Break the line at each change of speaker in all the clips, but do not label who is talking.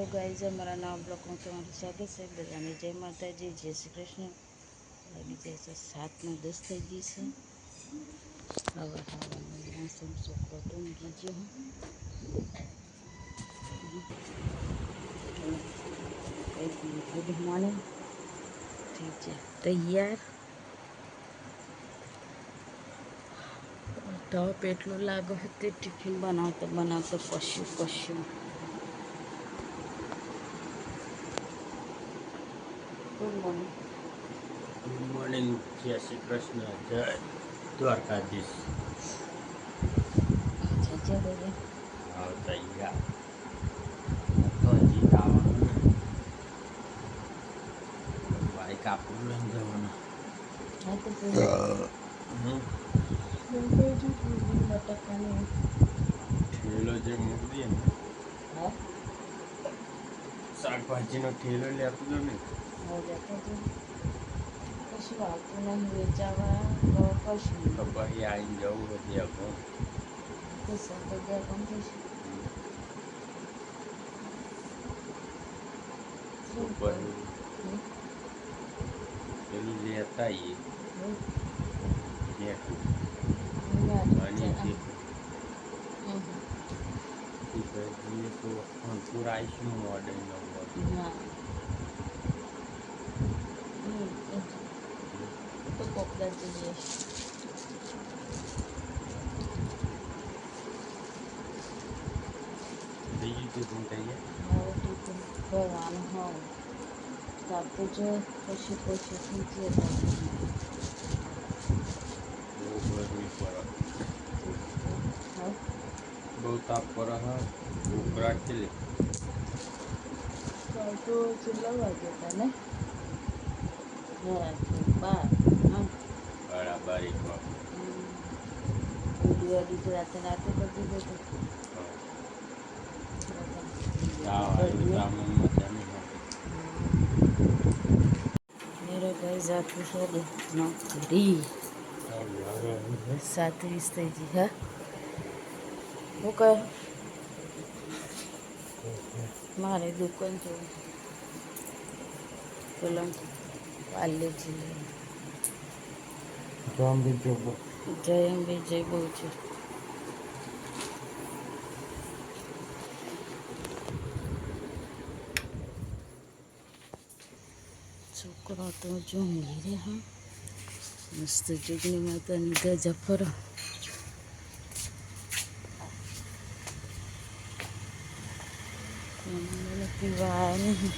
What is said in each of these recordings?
Hello guys, અમારા નવા બ્લોગમાં તમારું સ્વાગત છે. બધાને જય માતાજી, જય શ્રી કૃષ્ણ. વાગી જાય છે 7:10 થઈ ગઈ છે. હવા મોસમ છોકરો તો ઊંઘી ગયો. Good morning. થઈ જાય તૈયાર. તાપ એટલું લાગે તે ટિફિન બનાવતા બનાવતા પશ્યું. Good morning.
ગુડ મોર્નિંગ, જય શ્રી કૃષ્ણ, જય દ્વારકાધીશ.
જય જય.
આવતા ગયા તો હજી આવવાનું બાઈક આપણું લઈને જવાનું.
હા તો પેલા બટાકાનું
ઠેલો જે મૂકી દે ને
હા
શાકભાજીનો ઠેલો લેતો હતો ને
લેતા તો કશું આવતું નહીં વેચાવા તો કશું
તો પછી આવીને જવું હતી આપણું
પૈસા બધા પણ કશું
તો પછી પેલું લેતા આવીએ મેઠું અને તે જઈએ તો ફોનપુર આવીશું મોડે 9 વાગે.
હા તો કોકડા જઈએ
થઈ ગયું ટિફિન તૈયાર.
હવે ટિફિન ભરવાનું હોય તાપ તો જો પછી થઈ જાય
બહુ ગરમી પડે,
હા
બહુ તાપ પડે હા. ઉકળાટ કેટલી
તો કેટલા વાગ્યા હતા ને બાર હા
બરાબર 1 વાગે.
તો રાતે બધી જતો
આમાં મજા નહીં આવતી.
मेरा भाई जाती है नौकरी
હવે
7:20 થઈ ગઈ હા હું કહે મારે દુકાન જવું પેલા પાર્લેજી
જામ બીજો
જય અંબે જય બહુ છે છોકરો તો જો રે હા મસ્ત જોગણી માતાની ધજા ફરો મને પીવા નહીં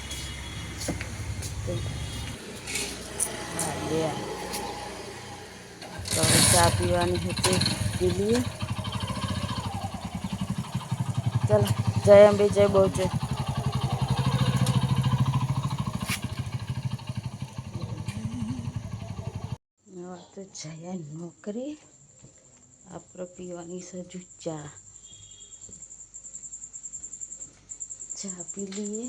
તો ચા પીવાની હતી પી લઈએ ચાલો જય અંબે જય બહુ છે તો જયા નોકરી આપણે પીવાની સજુ ચા પી લઈએ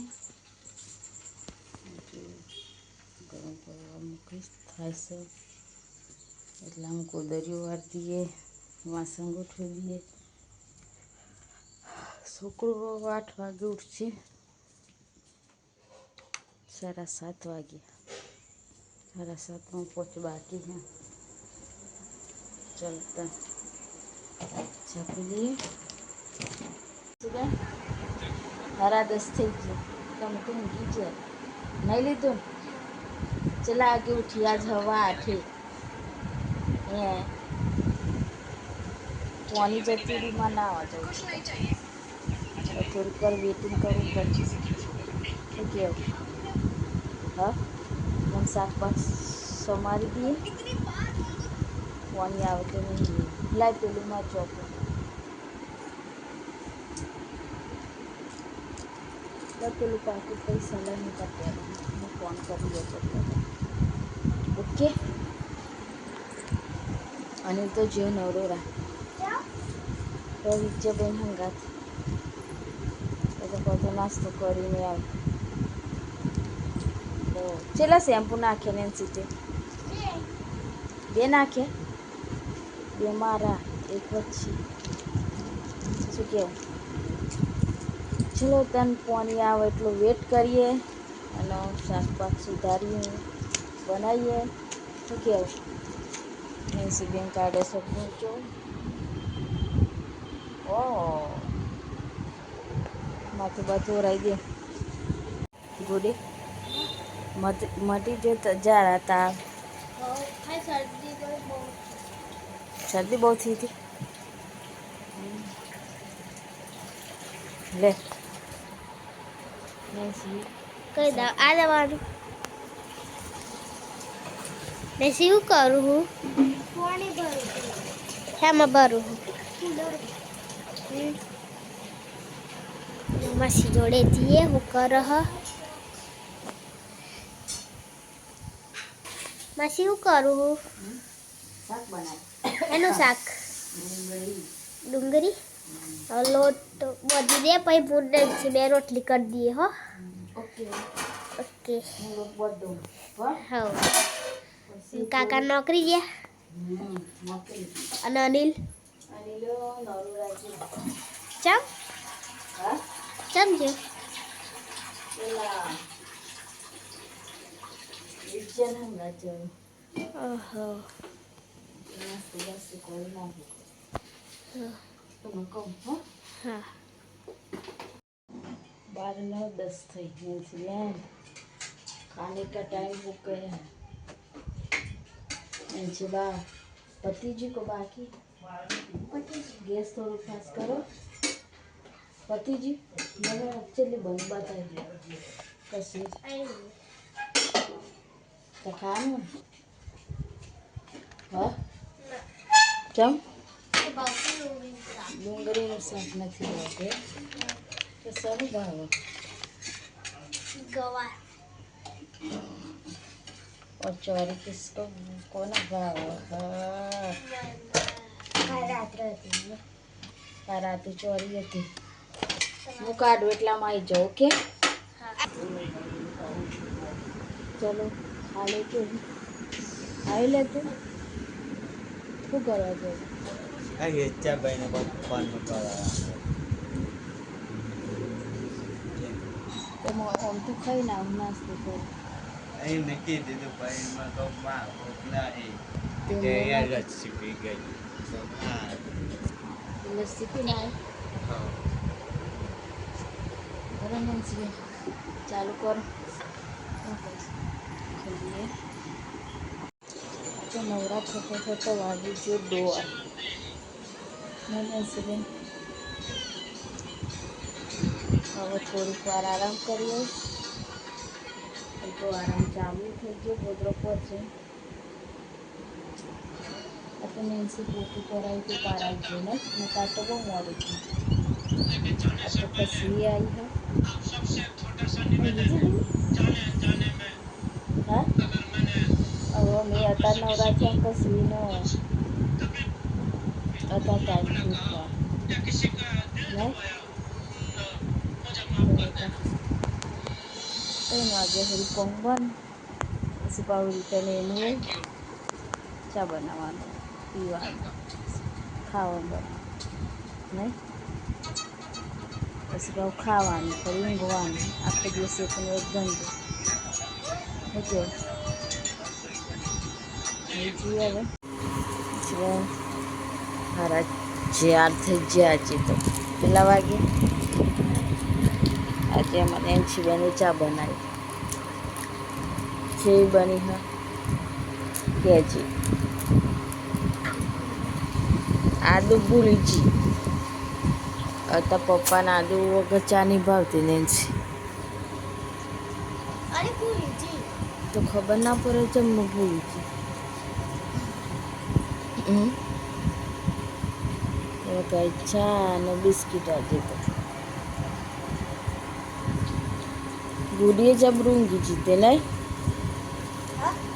ગરમ કરવા મૂકીશ થાય છે એટલે આમ કોદરીઓ વાર દઈએ વાસણ ગોઠવી દઈએ છોકરો 8 વાગે ઉઠશે 7:30 વાગે 7:30 પહોંચ બાકી છે ચલતા છાપી લઈએ 10:30 થઈ ગયું તમે તો ઊંઘી ગયા નહીં લીધું ચલા આગે ઉઠી આજ હવા 8 હે પાણી જતી રીમાં ના આવવા જવું થોડીક વાર વેટિંગ કરવું પડશે શું કહેવું હા મને શાકભાત સમારી દઈએ પાણી આવે તો નહીં લાય પેલું માં ચોપડું પેલું પાકીટ પૈસા લઈને કાઢવાનું હું ફોન કરી લેતો ઓકે અને તો જે નવરો રાખ તો વિજય બેન હંગાત બધો નાસ્તો કરીને આવે તો ચેલા શેમ્પુ નાખે ને સીટે 2 નાખે 2 મારા 1 વચ્ચે શું કેવું ચલો તન પાણી આવે એટલું વેટ કરીએ અને શાકભાગ સુધારીએ બનાવીએ. શું કહેવું? એનસી બેન કાઢે છે પૂંચો. ઓહ માથું બાથું ઓરાઈ દે. ગુડી મટી જો તો જા તાવ. શરદી બહુ થઈ હતી. લે એનસી
કઈ દઉં આ દવાનું ને શું કરું હું હેમાં ભરું હું માસી જોડે જઈએ હું કર માસી શું કરું હું
શાક બનાવ.
એનું શાક ડુંગળી લોટ બધી દે પછી પૂરને બે રોટલી કરી દઈએ હો
ઓકે
ઓકે
હું લોટ બધું પણ
હા
પછી
કાકા નોકરી ગયા
નોકરી
અને અનિલ
અને લો નવરું રાખી.
ચમ
હા
ચમ છે
પેલા વિજ્ઞાન હંગા જવું.
ઓહો
નાસ્તો બાસ્તો કરી નાખું
હા
તમે કહું હો.
હા
12:09 થઈ ગઈ છે. खाने का टाइम हो गया है. बा पति जी को बाकी गैस थोड़ा फास्ट करो. पति जी मैंने एक्चुअली बंद बताई कैसे तो खाना हाँ चम डूंगरीનું શાક નથી આવતે તો સારું ભાવે.
ગવાર
और चोरी किसको कौन भाव रात चोरी હતી. હું કાઢું એટલામાં આવી જાઉં. ઓકે ચલો ખા લે તું આવી લે તું શું કરવા જવું.
આ હેચ્ચાભાઈને પપ્પાનું કરાવે.
એમાં આમ તો ખાઈ ને આમ નાસ્તો કરું.
અહીં નક્કી દીધું ભાઈ એમાં તો માં ભૂખ નહીં
તે
કે
મેં
યાર
ના
લસ્સી પી ગઈ તો હા
લસ્સી પીને આવી. બરાબર છે ચાલુ કરો. ખોલીએ તો નવરા થતો થતો વાગી ગયો 2. મને બેન હવે થોડીક વાર આરામ કરીએ. તો આરામ ચાલુ થઈ ગયો. ગોદરો પહોંચે તો નેન્સી પોતું કરાવી તો પારાઈ ગયો ને મેં કાં તો બહુ મોડું થયું. આ તો પછી આવી હે હા હવે મેં અત્યારે નવરા થયા પછી નો અત્યારે ટાઈમ થયો ને 3 વાગે સુધી કોમ બંધ. પછી પાછું રિટર્ન એનું હોય. ચા બનાવવાનું પીવાનું ખાવાનું બનાવવાનું નહીં પછી પાછું ખાવાનું ફરી ઊંઘવાનું. આખો દિવસ એકનો એક ધંધો. શું કહું હવે જઈએ હવે મારા 4 થઈ ગયા. આજે તો કેટલા વાગે આજે મને એનસી બેને ચા બનાવી. જે બની હા કહેજે. આદુ ભૂલી જી અત્યારે પપ્પાના આદુ વગર ચા નહીં ભાવતી નેન્સી.
અરે પૂરી જી
તો ખબર ના પડે જમવું ભૂલી જી. કઈ ચા અને બિસ્કીટ આજે તો ગુડીએ જબરું ઊંઘી જીતે નહીં.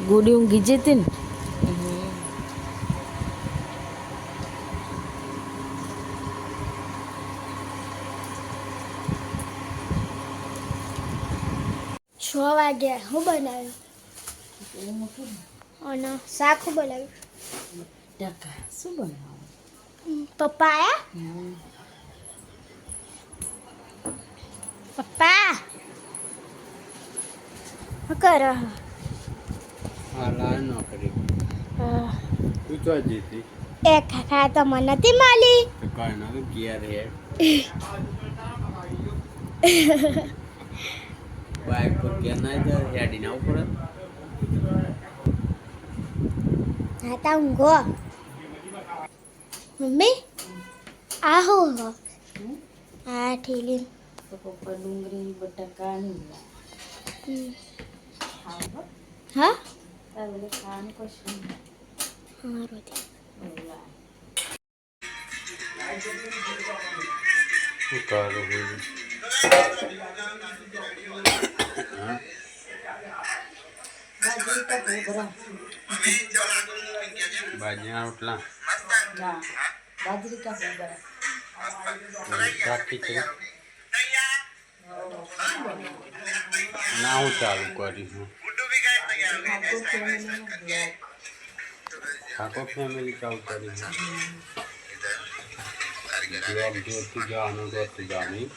ગુડી ઊંઘી જતી ને
છ વાગ્યા હું બનાવ્યું અને શાક હું બનાવ્યું.
ટકા શું બનાવવાનું.
પપ્પા આયા પપ્પા શું કરો?
હાલા નોકરી તું ચો જીતી
એ ખાખા તો મને નથી મળી.
તો કઈ ના ઘેર હે બાઈક પર ઘેર ના જાય હેડી ના ઉપર
હા તા ઊંઘો. મમ્મી આ હું હો આ ઠેલી
તો પપ્પા ડુંગળી બટાકાની ખાવ
હા
તારે ખાવાનું કશું
સારું છે.
શું કરું બાજરીના રોટલા
ના બાજરી કા ભૂગરા
શાક ખીચડી ના હું ચાલુ કરીશું ઠાકોર ફેમિલી ચાલુ કરીશું જોબ જોતું જવાનું જોતું જવાનું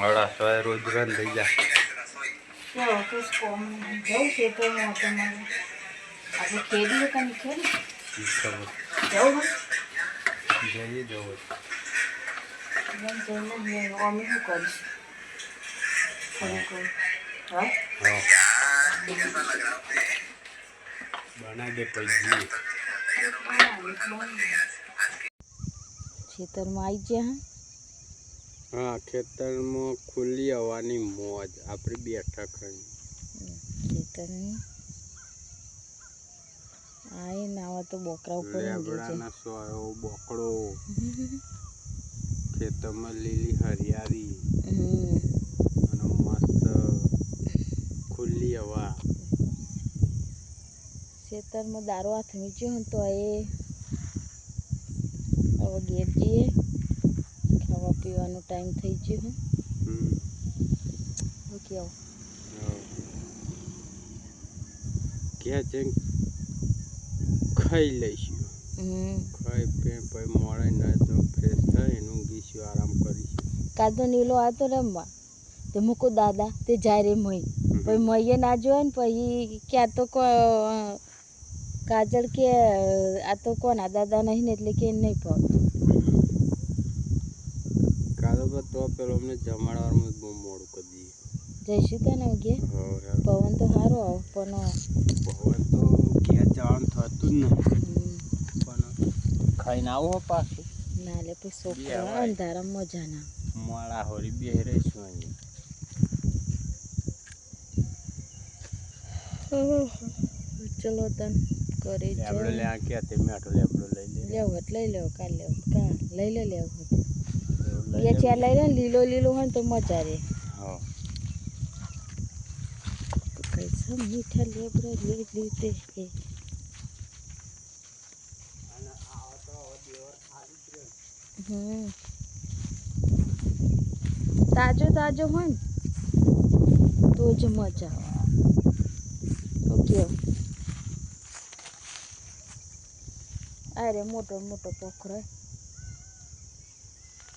વડા સવારે રોજ રન થઈ જાય
કેવો કુછ કોમ જવું છે તો તમારે આપણે ખેડીએ કે નહીં ખેડી જવું હોય
જઈએ જવું
એમ જઈને અમે શું કરીશું હા
બનાવી દે પછી
ખેતરમાં આવી ગયા
હા ખેતરમાં ખુલ્લી હવાની મોજ આપણે બેઠા ખાઈ
ખેતરની આઈ નાવા તો બોકરા ઉપર
લેબડાના સોયો બોકડો ખેતરમાં લીલી હરિયાળી અને મસ્ત ખુલ્લી હવા
ખેતરમાં દારો હાથ મીચ્યો ને તો એ હવે ઘેર જઈએ ખાવા પીવાનો ટાઈમ થઈ ગયો હું કેવું
ક્યાં જઈને ખાઈ લઈશું ખાઈ પી પછી મળે ન તો ફ્રેશ થાય એનું ઊંઘીશું આરામ કરીશું
કાદો નીલો આતો રમવા તે મૂકો દાદા તે જાય રે મય પછી મઈએ ના જોવે ને પછી ક્યાં તો કાજલ કે આ તો કોના દાદા નહીં ને એટલે કે નહીં ભાવ
કાદો તો પેલો અમને જમાડવામાં બહુ મોડું કરી દઈએ
જઈશું તો ને ઘેર પવન તો સારો આવો પણ
પવન તો ઘેર જવાનું થતું જ નહીં પણ ખાઈને આવો પાછું
ના લે પછી છોકરા અંધારા મજા ના
મોડા હોળી બે રહીશું
અહીંયા ચલો તન કરી
લેબડો લે આ ક્યાં તે મેઠો લેબડો લઈ લે
લેવું હોત લઈ લેવું કાલ લેવું કા લઈ લે લેવું હોત બે ચાર લઈ લે ને લીલો લીલો હોય ને તો મજા રે
હા
कैसा मीठा लेबरा ले लेते हैं તાજો તાજો હોય ને તો જ મજા આવે ઓકે અરે મોટો મોટો પોખરો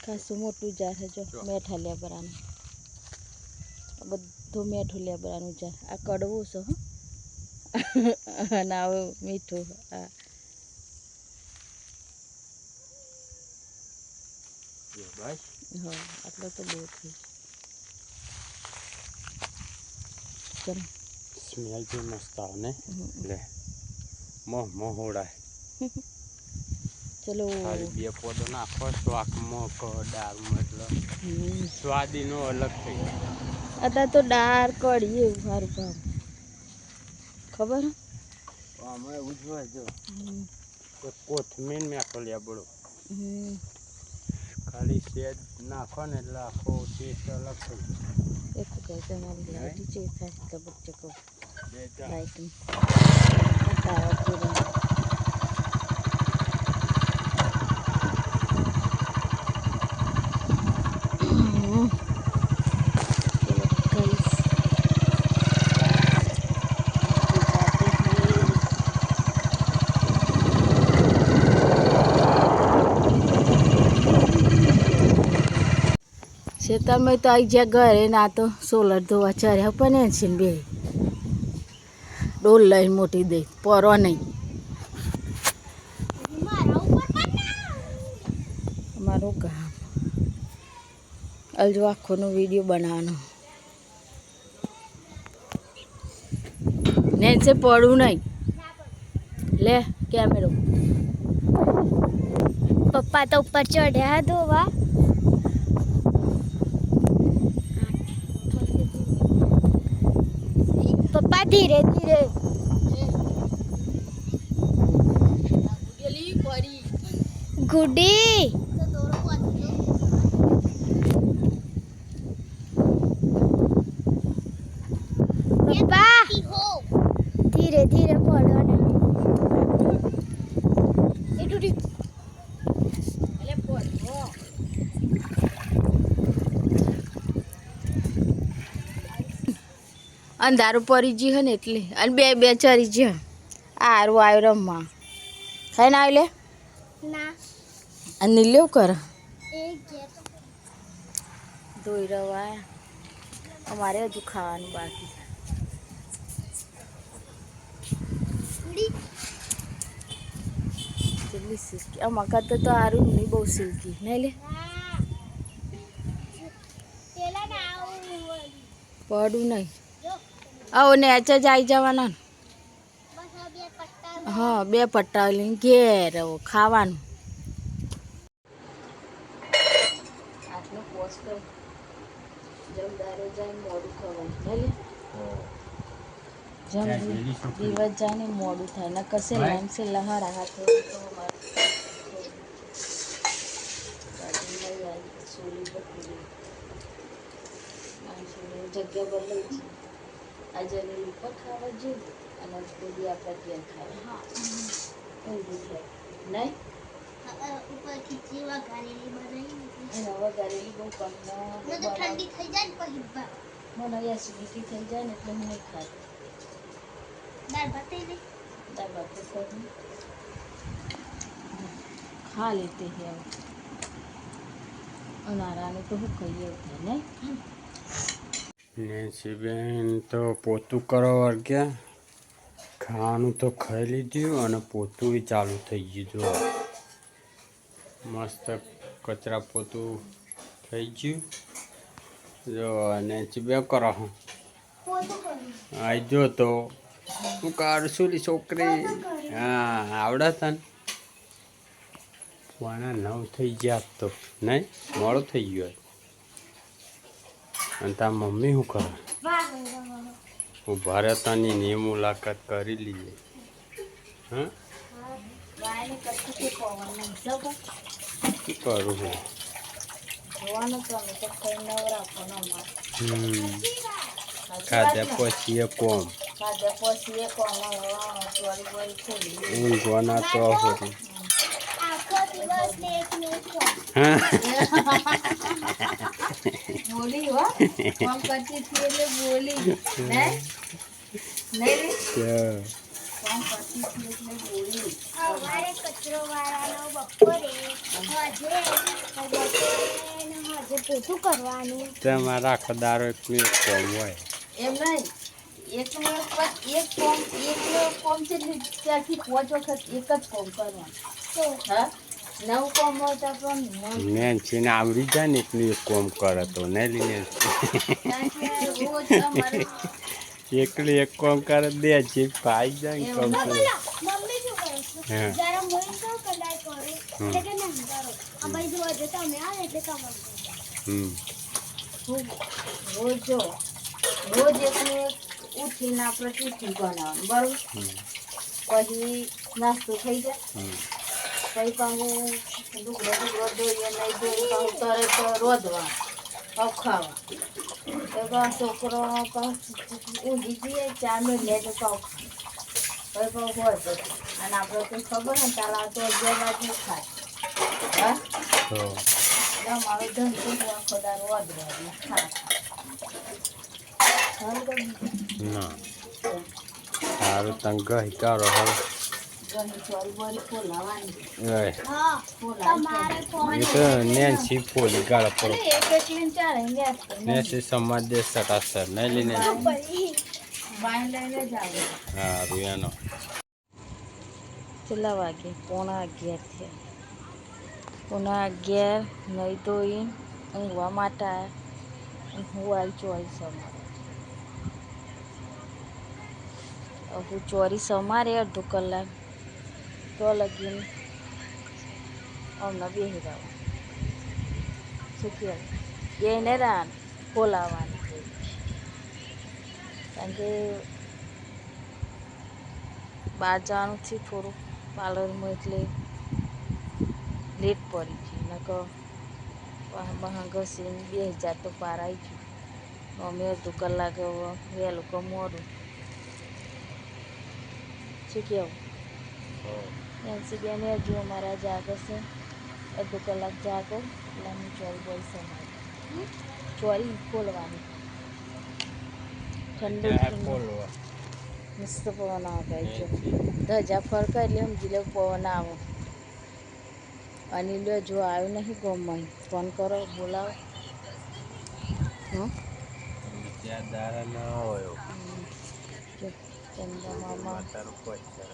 ખાસું મોટું જાર છે જો મેઠા લેબરાનું બધું મેઠું લેબરાનું જાર આ કડવું છે હો અને આવું મીઠું આ
બસ
હા આટલો તો બહુ થઈ ચલો
સ્મેલ બી મસ્ત આવે ને લે મોં હોડાય
ચલો
ખાલી બે પોદો નાખો શાકમાં દાળમાં એટલે સ્વાદીનો અલગ થઈ જાય
અત્યારે તો દાળ કઢી એવું સારું ભાવ ખબર
અમે એવું જોવા જો કોથમીર મેકો લેબડો ખાલી સેજ નાખો ને એટલે આખો ટેસ્ટ અલગ થઈ જાય
એક કહે તમારી લાઈટ ચે થાય તો બચ્ચે કહો લાઈટ ખેતરમાં તો આવી જ્યાં ઘરે ના તો સોલર ધોવા ચર્યા પણ છે ને બે ડોલ લઈને મોટી દે પરો નહીં અમારું ગામ અલજો આખોનો વિડીયો બનાવવાનો ને છે પડવું નહીં લે કેમેરો
પપ્પા તો ઉપર ચઢ્યા ધોવા પપ્પા ધીરે ધીરે ગુડી પપ્પા ધીરે ધીરે પડો ને
અંધારું પડી ગયું ને એટલે અને બે બે ચરી જ્યાં આરું આવ્યો રમવા ખાઈને આવી લે
ના
અને લેવું કર
એક ઘેર
ધોઈ રવા અમારે હજુ ખાવાનું બાકી કેટલી સિલ્કી આમાં કરતા તો આરું નહીં બહુ સિલ્કી નહીં લે પડું નહીં આવો ને એચા જ આવી જવાના ને હા બે પટ્ટા લઈને ઘેર આવો ખાવાનું આટલો પોસ્ટ જમદારે જાય મોડું ખવાય જમ દિવસ જાય ને મોડું થાય ને કશે લાઈન છે લહાડા હાથે તો સોલી પકડી જગ્યા બદલાઈ છે આજે ઉપર ખાવા જેવું અને બધી આપણે ત્યાં ખાવા એવું થાય નહીં
ઉપર ખીચડી વઘારેલી બનાવી
એના વઘારેલી બહુ કમ
ઠંડી થઈ જાય ને પછી
મને એસિડિટી થઈ જાય ને એટલે હું નહીં ખાતી
દાળ ભાત નહીં
દાળ ભાત કરી ખા લેતે હે અનારાને તો હું ખાઈએ એવું થાય નહીં
નેન્સીબેન તો પોતું કરવા વર્ગ્યા ખાવાનું તો ખાઈ લીધું અને પોતું બી ચાલુ થઈ ગયું જો મસ્ત કચરા પોતું થઈ ગયું જો નેન્સીબેન કરો હું આવી જો તો હું કાઢશું લી છોકરી હા આવડે તને વાના 9 થઈ ગયા તો નહીં મોડું થઈ ગયું અને તાર મમ્મી શું કરે હું ભારતની ની મુલાકાત કરી લઈએ હા શું કરું ખાધ્યા પછી એ કોમ ઊંઘવાના તો હોતી
બોલી હો કામ કરતી હતી એટલે બોલી નહીં નહીં કામ કરતી હતી એટલે બોલી
અમારે કચરો વાળાનો બપોરે હજે પોતું કરવાનું
તમારા આખો દારો એકનું એક કોમ હોય
એમ નહીં એક કોમ છે ત્યાંથી 5 વખત એક જ કોમ કરવાનું હા 9 કોમ હોય તો પણ
નેન્સીને આવડી જાય ને એકનું એક કોમ કરે તો નહીં લઈને
રોજ અમારે
એકલું એક કોમ કરે દે જે ભાઈ જાય ને કોમ કરે
મમ્મી શું કરે છે
હા.
જરા મોઈ તો કદાચ કરો એટલે કે ના કરો અમારી જોવા જો તમે આવે એટલે તમારે
રોજ એકને ઉઠીને આપણે ટિફિન બનાવવાનું બરાબર પછી નાસ્તો થઈ જાય પછી પાછું ડુગરો ધોઈએ નહીં ધોઈએ પાછું તરત રોધવા ખાવા તો છોકરો ઊંઘી જઈએ 4 મિનિટ લે તો પાવ ખાય પછી પાવ હોય અને આપણે તો ખબર ને ચાલ આ તો 11 વાગે ખાય હા
તો
મારો ધંધો આખો દારો વધવા ખા
ના સારું તને ગઈ કાઢો હવે
ચોરી બોરી ખોલાવાની
ઓય
હા તમારે
એ તો નેન્સી ફોલી ગાળ પર
એક એકલીને ચાલે
નેન્સી સમાજ દે સટાસર નહીં લઈને
બાય લઈને જાવ
હા રૂયાનો
કેટલા વાગે 11:15 થયા 11:15 નહીં ધોઈ ઊંઘવા માટે આવ્યા હું આવી ચોરી સમારે હું ચોરી સમારે અડધો કલાક તો લગીને અમને બેસી રહો શું કહેવું એને રાન ખોલાવાની કારણ કે બહાર જવાનું છે થોડુંક પાર્લરમાં એટલે લેટ પડી ગઈ નકર બહાર ઘસીને 2000 તો પાર આવી ગયું અમે અડધો કલાક વહેલું કે મોડું શું કહેવું એનસી બેન હજુ અમારા જાગે છે અડધો કલાક જાગો એટલે અમે ચોરી બોરી સમારી ચોરી ખોલવાની ઠંડુ ઠંડુ મસ્ત પવન આવે જો ધજા ફરકા એટલે સમજી લે પવન આવે અનિલ જો આવ્યો નહીં ગમમાં ફોન કરો બોલાવો
ત્યાં દારા ના હોય
જો ચંદા મામા
તારું પૈસા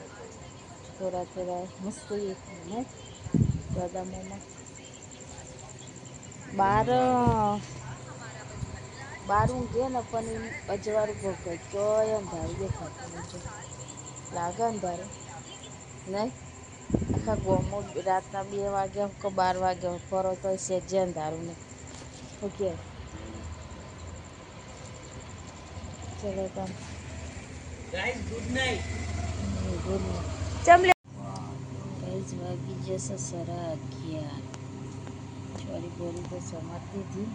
થોડા થોડા મસ્ત એક ને દાદા મામા બાર ઊંઘે ને પણ અજવાળું ભોગવે તોય અંધારું દેખાતું નહીં લાગે અંધારું નહીં આખા ગામમાં રાતના 2 વાગ્યા કે 12 વાગ્યા ફરો તો સહેજે અંધારું નહીં ઓકે ચલો તમે ગુડ નાઇટ ચમલે ગાઈઝ વાગી જશે 11:30 ચોરી બોરી તો સમાતી હતી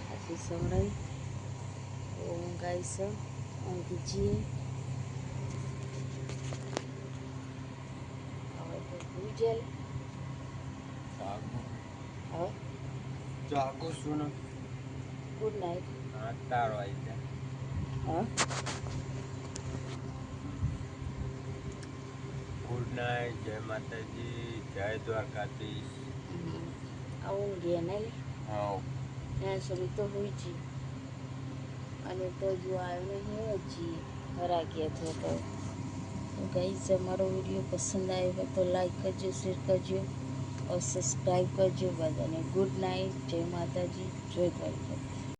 આટલી સવડાઈ ઊંઘ આવી છે ઊંઘી જઈએ હવે તો ભૂલ જાય હવે
જાગો છું ને
ગુડ નાઇટ
હા તારો આવી જાય
હા
ગુડ નાઇટ જય માતાજી જય દ્વારકાધીશ
આવું ગયા નહીં
હા
ત્યાં સુધી તો હોય છે અને તો જો આવ્યો નહીં હજી હરા ગયા થયો તો ગાઈઝ અમારો વિડીયો પસંદ આવ્યો હોય તો લાઈક કરજો શેર કરજો और સબસ્ક્રાઈબ કરજો બધાને ગુડ નાઇટ જય માતાજી જય દ્વારકા